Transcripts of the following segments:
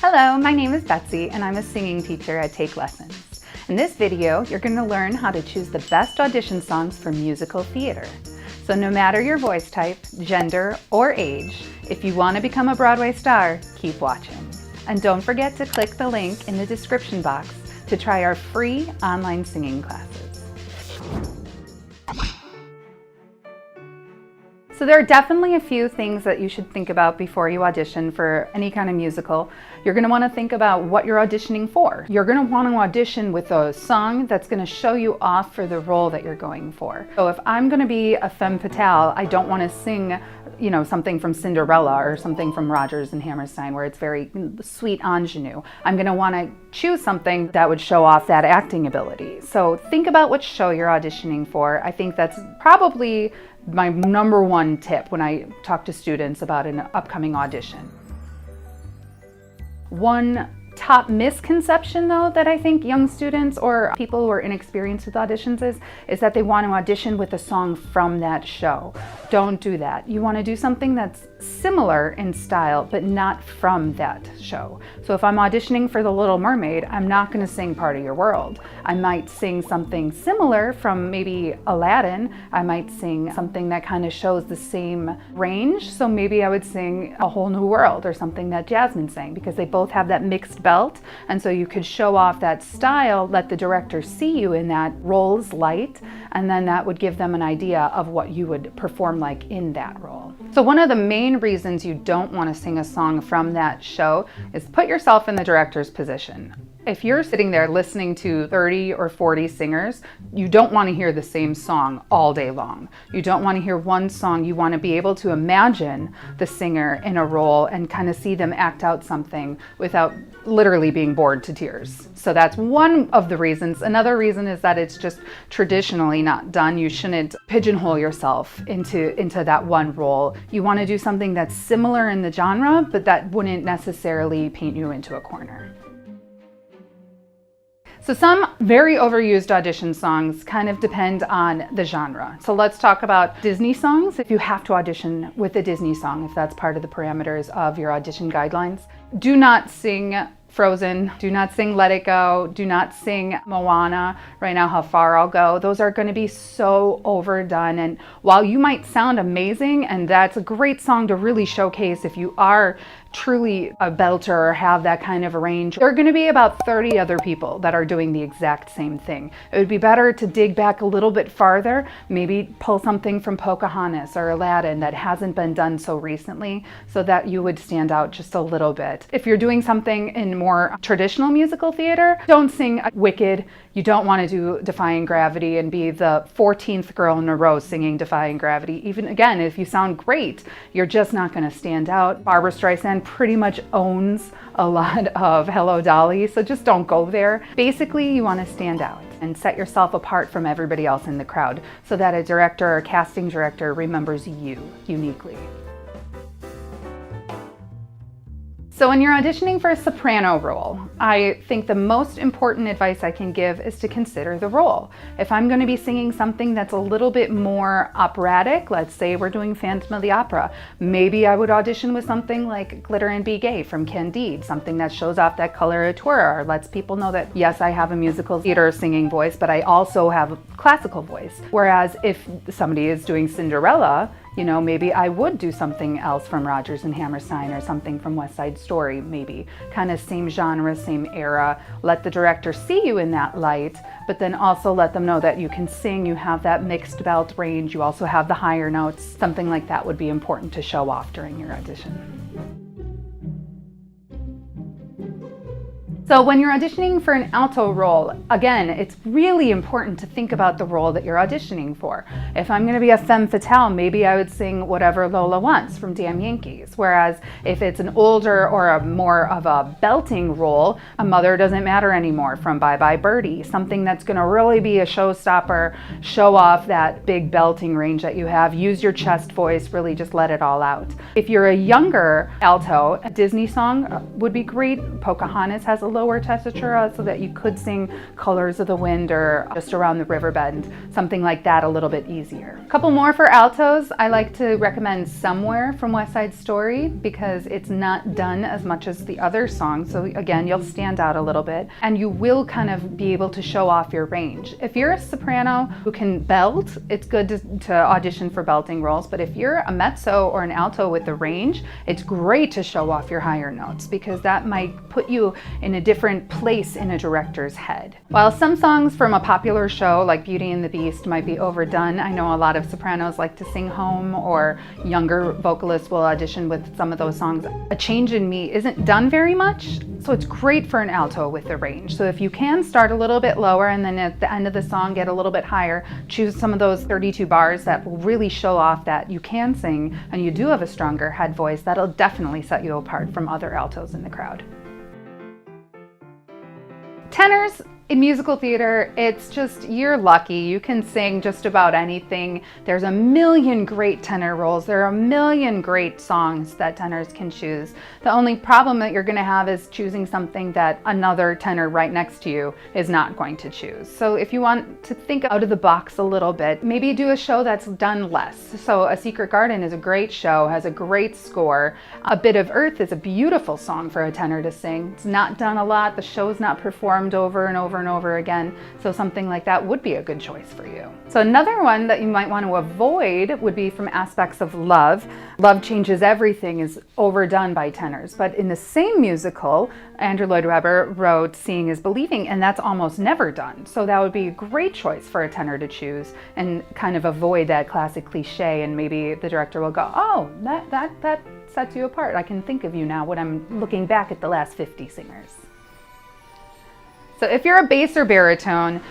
Hello, my name is Betsy and I'm a singing teacher at Take Lessons. In this video, you're going to learn how to choose the best audition songs for musical theater. So no matter your voice type, gender, or age, if you want to become a Broadway star, keep watching. And don't forget to click the link in the description box to try our free online singing classes. So there are definitely a few things that you should think about before you audition for any kind of musical. You're going to want to think about what you're auditioning for. You're going to want to audition with a song that's going to show you off for the role that you're going for. So if I'm going to be a femme fatale, I don't want to sing, something from Cinderella or something from Rodgers and Hammerstein where it's very sweet ingenue. I'm going to want to choose something that would show off that acting ability. So think about what show you're auditioning for. I think that's probably my number one tip when I talk to students about an upcoming audition. One top misconception though that I think young students or people who are inexperienced with auditions is that they want to audition with a song from that show. Don't do that. You want to do something that's similar in style but not from that show. So if I'm auditioning for The Little Mermaid, I'm not going to sing Part of Your World. I might sing something similar from maybe Aladdin. I might sing something that kind of shows the same range. So maybe I would sing A Whole New World or something that Jasmine sang, because they both have that mixed belt, and so you could show off that style, let the director see you in that role's light, and then that would give them an idea of what you would perform like in that role. So one of the main reasons you don't want to sing a song from that show is put yourself in the director's position. If you're sitting there listening to 30 or 40 singers, you don't want to hear the same song all day long. You don't want to hear one song. You want to be able to imagine the singer in a role and kind of see them act out something without literally being bored to tears. So that's one of the reasons. Another reason is that it's just traditionally not done. You shouldn't pigeonhole yourself into that one role. You want to do something that's similar in the genre, but that wouldn't necessarily paint you into a corner. So some very overused audition songs kind of depend on the genre. So let's talk about Disney songs. If you have to audition with a Disney song, if that's part of the parameters of your audition guidelines, do not sing Frozen, do not sing Let It Go, do not sing Moana, Right Now How Far I'll Go. Those are going to be so overdone, and while you might sound amazing, and that's a great song to really showcase if you are truly a belter or have that kind of a range, there are going to be about 30 other people that are doing the exact same thing. It would be better to dig back a little bit farther, maybe pull something from Pocahontas or Aladdin that hasn't been done so recently, so that you would stand out just a little bit. If you're doing something in more traditional musical theater, don't sing Wicked. You don't want to do Defying Gravity and be the 14th girl in a row singing Defying Gravity. Even again, if you sound great, you're just not going to stand out. Barbra Streisand pretty much owns a lot of Hello Dolly, so just don't go there. Basically, you want to stand out and set yourself apart from everybody else in the crowd so that a director or casting director remembers you uniquely. So when you're auditioning for a soprano role, I think the most important advice I can give is to consider the role. If I'm going to be singing something that's a little bit more operatic, let's say we're doing Phantom of the Opera, maybe I would audition with something like Glitter and Be Gay from Candide, something that shows off that coloratura or lets people know that yes, I have a musical theater singing voice, but I also have a classical voice. Whereas if somebody is doing Cinderella, maybe I would do something else from Rodgers and Hammerstein or something from West Side Story, maybe. Kind of same genre, same era. Let the director see you in that light, but then also let them know that you can sing, you have that mixed belt range, you also have the higher notes. Something like that would be important to show off during your audition. So when you're auditioning for an alto role, again, it's really important to think about the role that you're auditioning for. If I'm going to be a femme fatale, maybe I would sing Whatever Lola Wants from Damn Yankees. Whereas if it's an older or a more of a belting role, A Mother Doesn't Matter Anymore from Bye Bye Birdie, something that's going to really be a showstopper, show off that big belting range that you have, use your chest voice, really just let it all out. If you're a younger alto, a Disney song would be great. Pocahontas has a lower tessitura so that you could sing Colors of the Wind or Just Around the River Bend, something like that, a little bit easier. A couple more for altos. I like to recommend Somewhere from West Side Story because it's not done as much as the other songs. So again, you'll stand out a little bit and you will kind of be able to show off your range. If you're a soprano who can belt, it's good to audition for belting roles. But if you're a mezzo or an alto with the range, it's great to show off your higher notes because that might put you in a different place in a director's head. While some songs from a popular show like Beauty and the Beast might be overdone, I know a lot of sopranos like to sing home, or younger vocalists will audition with some of those songs. A Change in Me isn't done very much, so it's great for an alto with the range. So if you can start a little bit lower and then at the end of the song get a little bit higher, choose some of those 32 bars that will really show off that you can sing and you do have a stronger head voice. That'll definitely set you apart from other altos in the crowd. Tenors. In musical theater, it's just, you're lucky. You can sing just about anything. There's a million great tenor roles. There are a million great songs that tenors can choose. The only problem that you're going to have is choosing something that another tenor right next to you is not going to choose. So if you want to think out of the box a little bit, maybe do a show that's done less. So A Secret Garden is a great show, has a great score. A Bit of Earth is a beautiful song for a tenor to sing. It's not done a lot. The show's not performed over and over and over again, so something like that would be a good choice for you. So another one that you might want to avoid would be from aspects of Love. Love Changes Everything is overdone by tenors, but in the same musical, Andrew Lloyd Webber wrote Seeing is Believing, and that's almost never done. So that would be a great choice for a tenor to choose and kind of avoid that classic cliche, and maybe the director will go, oh, that sets you apart. I can think of you now when I'm looking back at the last 50 singers. So if you're a bass or baritone,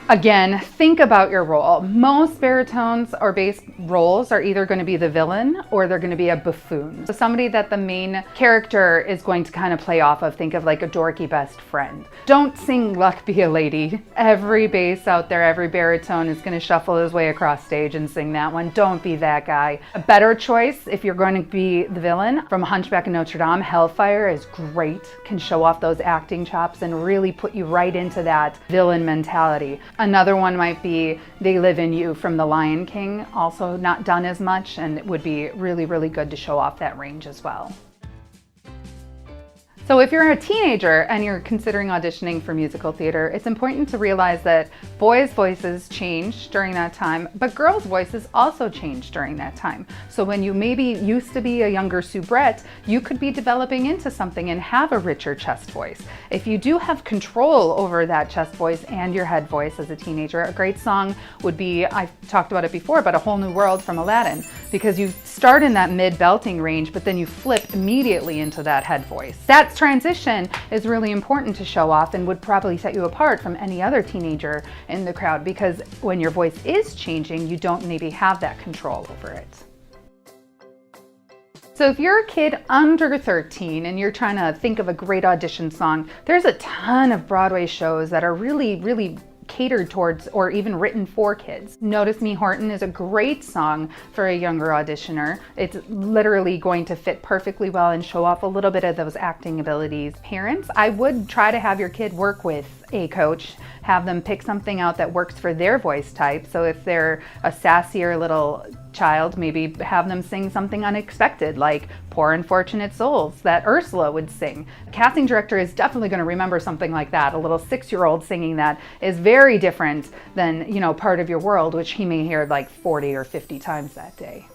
again, think about your role. Most baritones or bass roles are either going to be the villain or they're going to be a buffoon. So somebody that the main character is going to kind of play off of. Think of like a dorky best friend. Don't sing Luck Be a Lady. Every bass out there, every baritone is going to shuffle his way across stage and sing that one. Don't be that guy. A better choice, if you're going to be the villain, from Hunchback of Notre Dame, Hellfire is great. Can show off those acting chops and really put you right into that villain mentality. Another one might be They Live in You from The Lion King, also not done as much, and it would be really, really good to show off that range as well. So if you're a teenager and you're considering auditioning for musical theater, it's important to realize that boys' voices change during that time, but girls' voices also change during that time. So when you maybe used to be a younger soubrette, you could be developing into something and have a richer chest voice. If you do have control over that chest voice and your head voice as a teenager, a great song would be, I've talked about it before, but A Whole New World from Aladdin, because you start in that mid-belting range, but then you flip immediately into that head voice. That transition is really important to show off and would probably set you apart from any other teenager in the crowd, because when your voice is changing, you don't maybe have that control over it. So if you're a kid under 13 and you're trying to think of a great audition song, there's a ton of Broadway shows that are really catered towards or even written for kids. Notice Me Horton is a great song for a younger auditioner. It's literally going to fit perfectly well and show off a little bit of those acting abilities. Parents, I would try to have your kid work with a coach, have them pick something out that works for their voice type. So if they're a sassier little child, maybe have them sing something unexpected like Poor Unfortunate Souls that Ursula would sing. The casting director is definitely going to remember something like that. A little 6-year-old singing that is very different than, you know, Part of Your World, which he may hear like 40 or 50 times that day.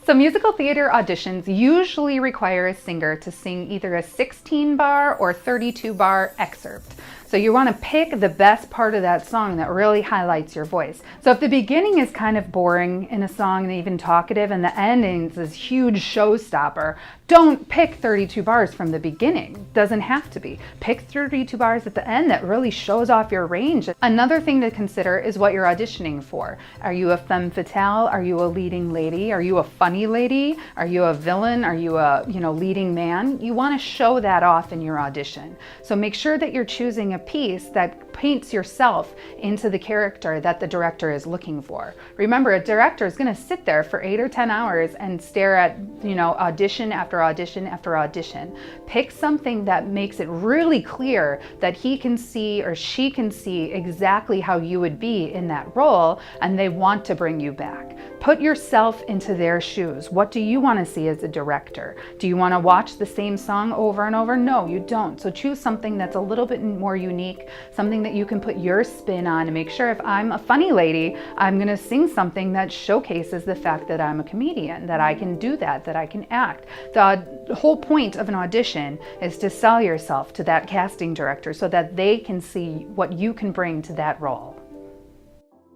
So musical theater auditions usually require a singer to sing either a 16-bar or 32-bar excerpt. So you want to pick the best part of that song that really highlights your voice. So if the beginning is kind of boring in a song and even talkative, and the ending is this huge showstopper, don't pick 32 bars from the beginning. Doesn't have to be. Pick 32 bars at the end that really shows off your range. Another thing to consider is what you're auditioning for. Are you a femme fatale? Are you a leading lady? Are you a funny lady? Are you a villain? Are you a leading man? You want to show that off in your audition. So make sure that you're choosing a piece that paints yourself into the character that the director is looking for. Remember, a director is going to sit there for 8 or 10 hours and stare at, audition after audition after audition. Pick something that makes it really clear that he can see or she can see exactly how you would be in that role, and they want to bring you back. Put yourself into their shoes. What do you want to see as a director? Do you want to watch the same song over and over? No, you don't. So choose something that's a little bit more unique, something that you can put your spin on, and make sure if I'm a funny lady, I'm going to sing something that showcases the fact that I'm a comedian, that I can do that I can act. The whole point of an audition is to sell yourself to that casting director so that they can see what you can bring to that role.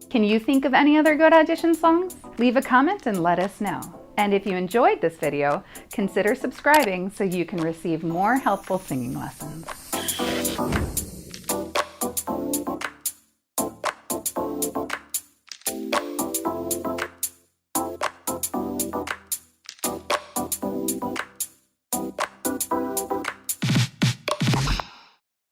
Can you think of any other good audition songs? Leave a comment and let us know. And if you enjoyed this video, consider subscribing so you can receive more helpful singing lessons.